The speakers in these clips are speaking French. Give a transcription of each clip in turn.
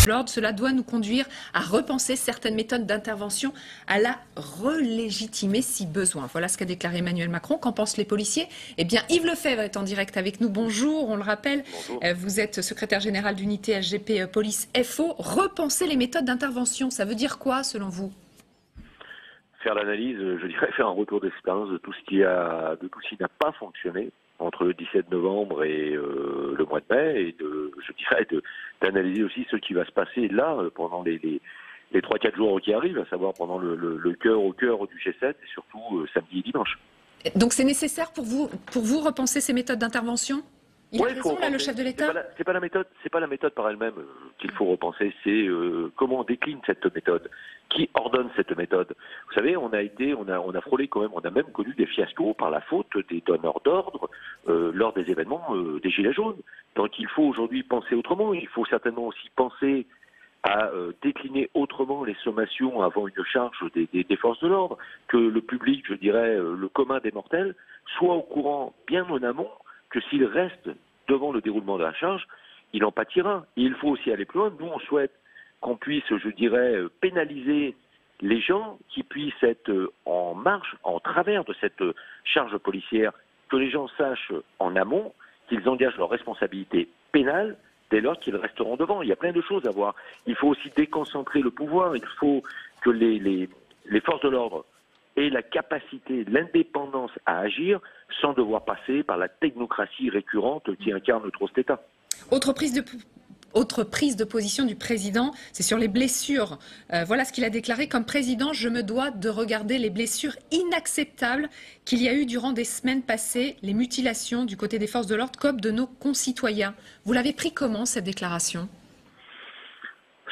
l'ordre. Cela doit nous conduire à repenser certaines méthodes d'intervention, à la relégitimer si besoin. Voilà ce qu'a déclaré Emmanuel Macron. Qu'en pensent les policiers? Eh bien, Yves Lefebvre est en direct avec nous. Bonjour, on le rappelle, vous êtes secrétaire général d'unité SGP Police FO. Repenser les méthodes d'intervention, ça veut dire quoi selon vous? Faire l'analyse, je dirais faire un retour d'expérience de tout ce qui n'a pas fonctionné entre le 17 novembre et le mois de mai, et d'analyser aussi ce qui va se passer là pendant les 3-4 jours qui arrivent, à savoir pendant le cœur au cœur du G7 et surtout samedi et dimanche. Donc c'est nécessaire pour vous repenser ces méthodes d'intervention? Il a raison, là, le chef de l'État? C'est pas la méthode par elle-même qu'il faut repenser, c'est comment on décline cette méthode, qui ordonne cette méthode. Vous savez, on a frôlé quand même, on a même connu des fiascos par la faute des donneurs d'ordre lors des événements des Gilets jaunes. Donc il faut aujourd'hui penser autrement, il faut certainement aussi penser à décliner autrement les sommations avant une charge des forces de l'ordre, que le public, je dirais, le commun des mortels, soit au courant bien en amont que s'il reste devant le déroulement de la charge, il en pâtira. Et il faut aussi aller plus loin. Nous, on souhaite qu'on puisse, je dirais, pénaliser les gens qui puissent être en marge, en travers de cette charge policière, que les gens sachent en amont qu'ils engagent leur responsabilité pénale dès lors qu'ils resteront devant. Il y a plein de choses à voir. Il faut aussi déconcentrer le pouvoir. Il faut que les forces de l'ordre et la capacité, l'indépendance à agir sans devoir passer par la technocratie récurrente qui incarne trop cet État. Autre prise de position du président, c'est sur les blessures. Voilà ce qu'il a déclaré: comme président, je me dois de regarder les blessures inacceptables qu'il y a eu durant des semaines passées, les mutilations du côté des forces de l'ordre comme de nos concitoyens. Vous l'avez pris comment, cette déclaration ?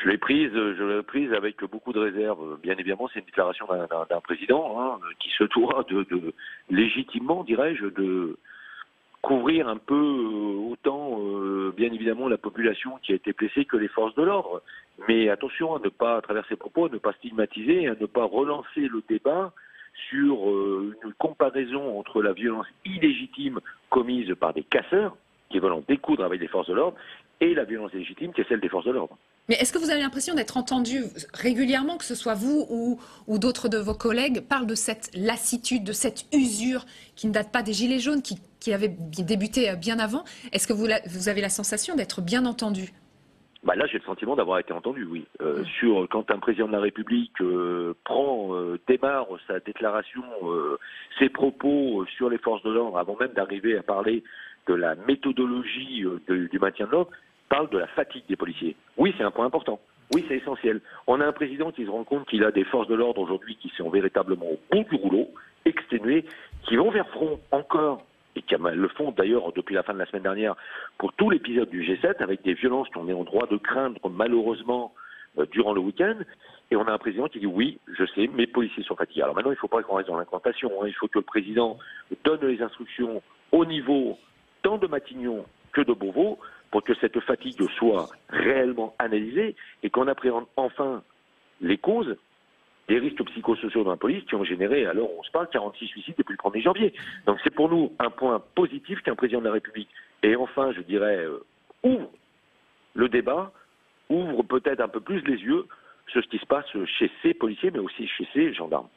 Je l'ai prise avec beaucoup de réserve. Bien évidemment, c'est une déclaration d'un président qui se doit de légitimement, dirais-je, de couvrir un peu autant, bien évidemment, la population qui a été blessée que les forces de l'ordre. Mais attention à ne pas, à travers ses propos, à ne pas stigmatiser, à ne pas relancer le débat sur une comparaison entre la violence illégitime commise par des casseurs qui veulent en découdre avec les forces de l'ordre et la violence légitime qui est celle des forces de l'ordre. Mais est-ce que vous avez l'impression d'être entendu régulièrement, que ce soit vous ou d'autres de vos collègues, parlent de cette lassitude, de cette usure qui ne date pas des Gilets jaunes, qui avait débuté bien avant? Est-ce que vous avez la sensation d'être bien entendu? Là, j'ai le sentiment d'avoir été entendu, oui. Quand un président de la République démarre sa déclaration, ses propos sur les forces de l'ordre, avant même d'arriver à parler de la méthodologie du maintien de l'ordre, parle de la fatigue des policiers. Oui, c'est un point important. Oui, c'est essentiel. On a un président qui se rend compte qu'il a des forces de l'ordre aujourd'hui qui sont véritablement au bout du rouleau, exténuées, qui vont vers front encore, et qui le font d'ailleurs depuis la fin de la semaine dernière pour tout l'épisode du G7, avec des violences qu'on est en droit de craindre malheureusement durant le week-end. Et on a un président qui dit oui, je sais, mes policiers sont fatigués. Alors maintenant, il ne faut pas qu'on reste dans l'incantation. Il faut que le président donne les instructions au niveau tant de Matignon que de Beauvau, pour que cette fatigue soit réellement analysée et qu'on appréhende enfin les causes des risques psychosociaux dans la police qui ont généré, alors on se parle, 46 suicides depuis le 1er janvier. Donc c'est pour nous un point positif qu'un président de la République, et enfin je dirais, ouvre le débat, ouvre peut-être un peu plus les yeux sur ce qui se passe chez ces policiers, mais aussi chez ces gendarmes.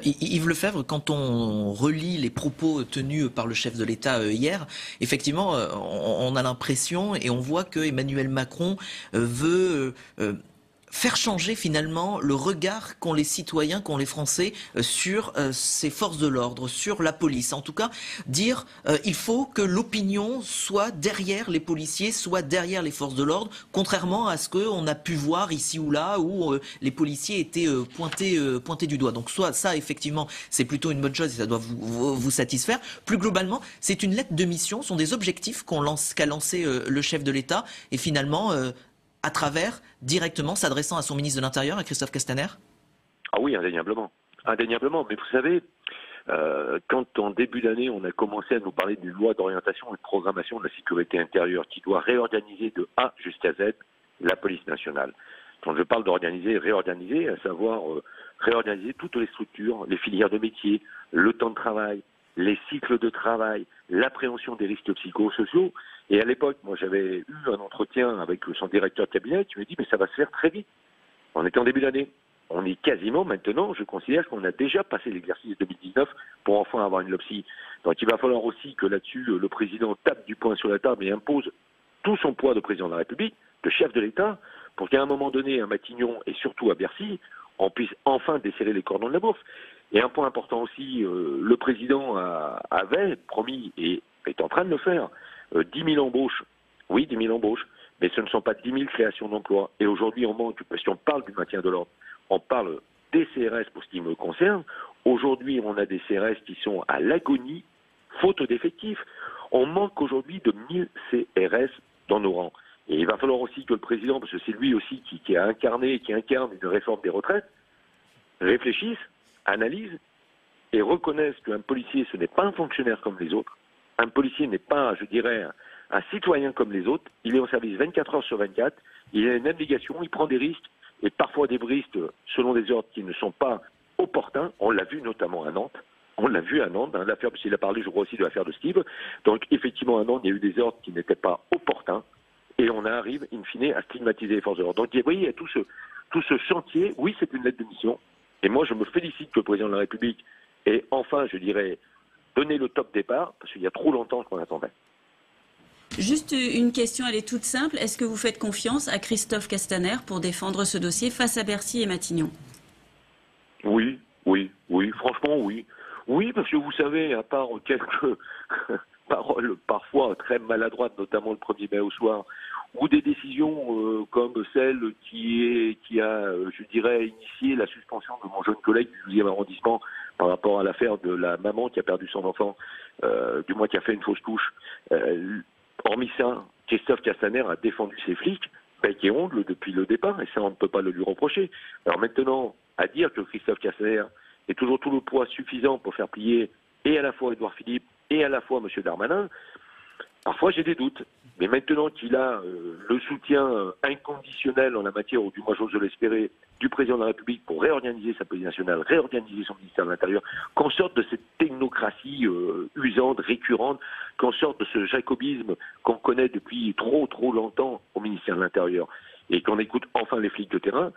Yves Lefebvre, quand on relit les propos tenus par le chef de l'État hier, effectivement, on a l'impression et on voit que Emmanuel Macron veut faire changer finalement le regard qu'ont les citoyens, qu'ont les Français sur ces forces de l'ordre, sur la police. En tout cas, dire il faut que l'opinion soit derrière les policiers, soit derrière les forces de l'ordre, contrairement à ce qu'on a pu voir ici ou là où les policiers étaient pointés du doigt. Donc soit ça, effectivement, c'est plutôt une bonne chose et ça doit vous satisfaire. Plus globalement, c'est une lettre de mission, ce sont des objectifs qu'a lancé le chef de l'État et finalement à travers, directement, s'adressant à son ministre de l'Intérieur, à Christophe Castaner? Ah oui, indéniablement. Indéniablement. Mais vous savez, quand en début d'année, on a commencé à nous parler d'une loi d'orientation et de programmation de la sécurité intérieure qui doit réorganiser de A jusqu'à Z la police nationale. Quand je parle d'organiser, réorganiser, à savoir réorganiser toutes les structures, les filières de métier, le temps de travail, les cycles de travail, l'appréhension des risques psychosociaux, Et à l'époque, moi j'avais eu un entretien avec son directeur de cabinet qui me dit mais ça va se faire très vite. On était en début d'année. On est quasiment maintenant, je considère qu'on a déjà passé l'exercice 2019 pour enfin avoir une LOPSI. Donc il va falloir aussi que là-dessus, le président tape du poing sur la table et impose tout son poids de président de la République, de chef de l'État, pour qu'à un moment donné, à Matignon et surtout à Bercy, on puisse enfin desserrer les cordons de la bourse. Et un point important aussi, le président avait promis et est en train de le faire, 10 000 embauches. Oui, 10 000 embauches, mais ce ne sont pas 10 000 créations d'emplois. Et aujourd'hui, on manque, parce qu'on parle du maintien de l'ordre, on parle des CRS pour ce qui me concerne. Aujourd'hui, on a des CRS qui sont à l'agonie, faute d'effectifs. On manque aujourd'hui de 1000 CRS dans nos rangs. Et il va falloir aussi que le président, parce que c'est lui aussi qui a incarné et qui incarne une réforme des retraites, réfléchisse, analyse et reconnaisse qu'un policier, ce n'est pas un fonctionnaire comme les autres. Un policier n'est pas, je dirais, un citoyen comme les autres. Il est en service 24 heures sur 24. Il a une abnégation, il prend des risques et parfois des brisques selon des ordres qui ne sont pas opportuns. On l'a vu notamment à Nantes. On l'a vu à Nantes, hein, l'affaire, parce qu'il a parlé, je crois aussi, de l'affaire de Steve. Donc, effectivement, à Nantes, il y a eu des ordres qui n'étaient pas opportuns. Et on arrive, in fine, à stigmatiser les forces de l'ordre. Donc, vous voyez, il y a tout ce chantier. Oui, c'est une lettre de mission. Et moi, je me félicite que le président de la République ait enfin, je dirais, donné le top départ, parce qu'il y a trop longtemps qu'on attendait. Juste une question, elle est toute simple. Est-ce que vous faites confiance à Christophe Castaner pour défendre ce dossier face à Bercy et Matignon? Oui, franchement, oui. Oui, parce que vous savez, à part quelques paroles parfois très maladroites, notamment le 1er mai au soir, ou des décisions comme celle qui a, je dirais, initié la suspension de mon jeune collègue du 12e arrondissement par rapport à l'affaire de la maman qui a perdu son enfant, du moins qui a fait une fausse couche. Hormis ça, Christophe Castaner a défendu ses flics, bec et ongle depuis le départ, et ça on ne peut pas le lui reprocher. Alors maintenant, à dire que Christophe Castaner ait toujours tout le poids suffisant pour faire plier et à la fois Édouard Philippe et à la fois M. Darmanin, parfois j'ai des doutes. Mais maintenant qu'il a le soutien inconditionnel en la matière, ou du moins j'ose l'espérer, du président de la République pour réorganiser sa police nationale, réorganiser son ministère de l'Intérieur, qu'on sorte de cette technocratie usante, récurrente, qu'on sorte de ce jacobisme qu'on connaît depuis trop longtemps au ministère de l'Intérieur, et qu'on écoute enfin les flics de terrain.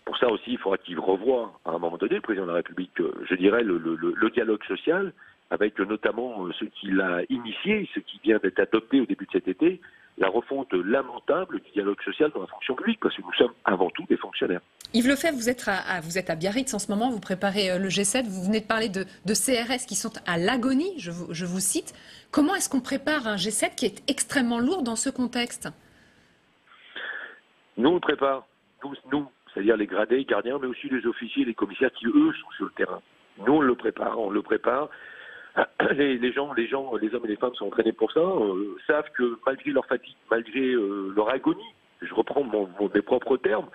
Pour ça aussi, il faudra qu'il revoie à un moment donné, le président de la République, je dirais, le dialogue social, avec notamment ce qu'il a initié, ce qui vient d'être adopté au début de cet été, la refonte lamentable du dialogue social dans la fonction publique, parce que nous sommes avant tout des fonctionnaires. Yves Lefebvre, vous êtes à Biarritz en ce moment, vous préparez le G7, vous venez de parler de CRS qui sont à l'agonie, je vous cite. Comment est-ce qu'on prépare un G7 qui est extrêmement lourd dans ce contexte? Nous, on le prépare, nous, c'est-à-dire les gradés, gardiens, mais aussi les officiers, les commissaires qui, eux, sont sur le terrain. Nous, on le prépare. Les hommes et les femmes sont entraînés pour ça, savent que malgré leur fatigue, malgré leur agonie, je reprends mes propres termes,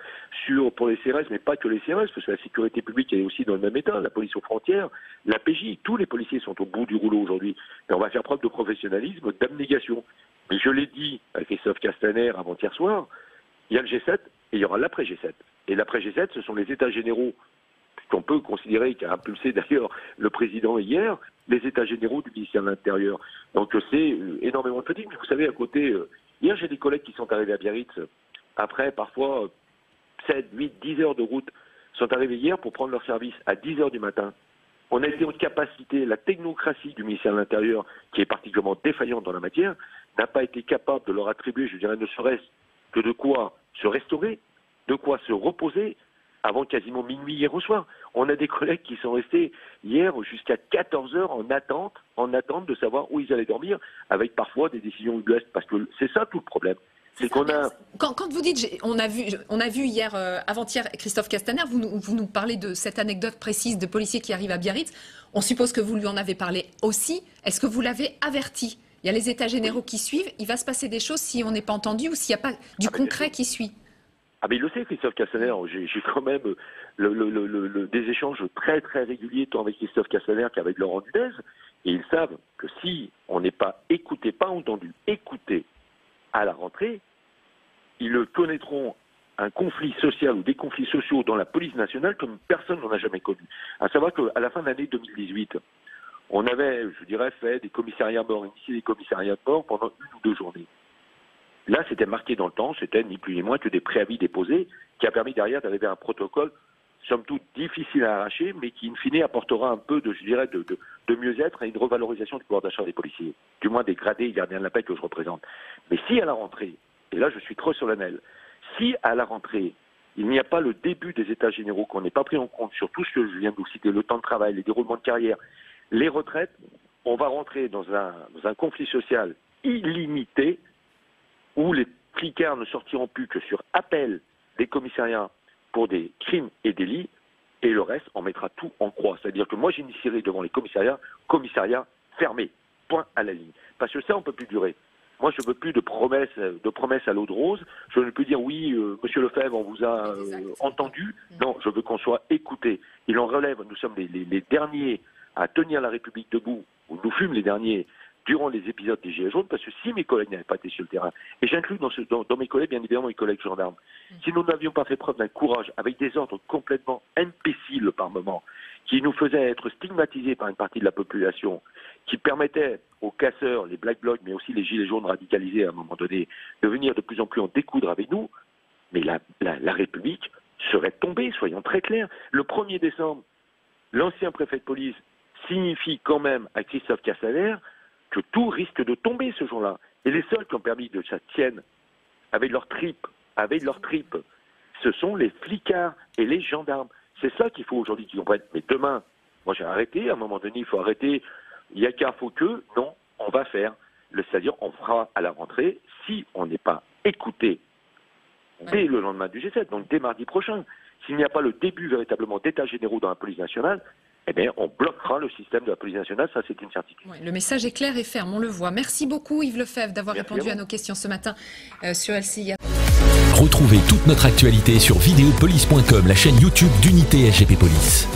pour les CRS, mais pas que les CRS, parce que la sécurité publique est aussi dans le même état, la police aux frontières, la PJ, tous les policiers sont au bout du rouleau aujourd'hui. Mais on va faire preuve de professionnalisme, d'abnégation. Mais je l'ai dit à Christophe Castaner avant-hier soir, il y a le G7 et il y aura l'après-G7. Et l'après-G7, ce sont les états généraux qu'on peut considérer, qu'a impulsé d'ailleurs le président hier, les états généraux du ministère de l'Intérieur. Donc c'est énormément de fatigue. Mais vous savez, à côté, hier j'ai des collègues qui sont arrivés à Biarritz, après parfois 7, 8, 10 heures de route, sont arrivés hier pour prendre leur service à 10 heures du matin. On a été en capacité, la technocratie du ministère de l'Intérieur, qui est particulièrement défaillante dans la matière, n'a pas été capable de leur attribuer, je dirais, ne serait-ce que de quoi se restaurer, de quoi se reposer, avant quasiment minuit hier au soir. On a des collègues qui sont restés hier jusqu'à 14 heures en attente de savoir où ils allaient dormir, avec parfois des décisions ubuesques, parce que c'est ça tout le problème. C'est qu'on a... Quand vous dites, on a vu hier, avant-hier, Christophe Castaner, vous nous parlez de cette anecdote précise de policiers qui arrivent à Biarritz. On suppose que vous lui en avez parlé aussi. Est-ce que vous l'avez averti? Il y a les états généraux qui suivent. Il va se passer des choses si on n'est pas entendu ou s'il n'y a pas du concret qui suit. Ah mais il le sait, Christophe Castaner, j'ai quand même des échanges très réguliers tant avec Christophe Castaner qu'avec Laurent Nunez, et ils savent que si on n'est pas écouté, pas entendu, écouté à la rentrée, ils connaîtront un conflit social ou des conflits sociaux dans la police nationale comme personne n'en a jamais connu. À savoir qu'à la fin de l'année 2018, on avait, je dirais, fait des commissariats morts, initié des commissariats morts pendant 1 ou 2 journées. Là, c'était marqué dans le temps, c'était ni plus ni moins que des préavis déposés, qui a permis derrière d'arriver à un protocole, somme toute difficile à arracher, mais qui, in fine, apportera un peu de mieux-être et une revalorisation du pouvoir d'achat des policiers, du moins des gradés et gardiens de la paix que je représente. Mais si à la rentrée, et là je suis trop solennel, si à la rentrée, il n'y a pas le début des états généraux, qu'on n'ait pas pris en compte sur tout ce que je viens de vous citer, le temps de travail, les déroulements de carrière, les retraites, on va rentrer dans un conflit social illimité, où les flicards ne sortiront plus que sur appel des commissariats pour des crimes et délits, et le reste, on mettra tout en croix. C'est-à-dire que moi, j'initierai devant les commissariats fermés, point à la ligne. Parce que ça, on ne peut plus durer. Moi, je ne veux plus de promesses à l'eau de rose. Je ne veux plus dire, oui, monsieur Lefebvre, on vous a entendu. Non, je veux qu'on soit écouté. Il en relève, nous sommes les derniers à tenir la République debout, ou nous fûmes les derniers, durant les épisodes des Gilets jaunes, parce que si mes collègues n'avaient pas été sur le terrain, et j'inclus dans mes collègues, bien évidemment, mes collègues gendarmes, si nous n'avions pas fait preuve d'un courage, avec des ordres complètement imbéciles par moment, qui nous faisaient être stigmatisés par une partie de la population, qui permettaient aux casseurs, les Black Blocs, mais aussi les Gilets jaunes radicalisés à un moment donné, de venir de plus en plus en découdre avec nous, mais la République serait tombée, soyons très clairs. Le 1er décembre, l'ancien préfet de police signifie quand même à Christophe Castaner que tout risque de tomber ce jour-là. Et les seuls qui ont permis que ça tienne avec leur tripes, ce sont les flicards et les gendarmes. C'est ça qu'il faut aujourd'hui qu'ils comprennent. Mais demain, moi j'ai arrêté, à un moment donné, il faut arrêter, il y a qu'un faut que, non, on va faire. C'est-à-dire, on fera à la rentrée, si on n'est pas écouté dès le lendemain du G7, donc dès mardi prochain, s'il n'y a pas le début véritablement d'états généraux dans la police nationale, eh bien, on bloquera le système de la police nationale, ça c'est une certitude. Oui, le message est clair et ferme, on le voit. Merci beaucoup Yves Lefebvre d'avoir répondu à nos questions ce matin sur LCI. Retrouvez toute notre actualité sur videopolice.com, la chaîne YouTube d'Unité SGP Police.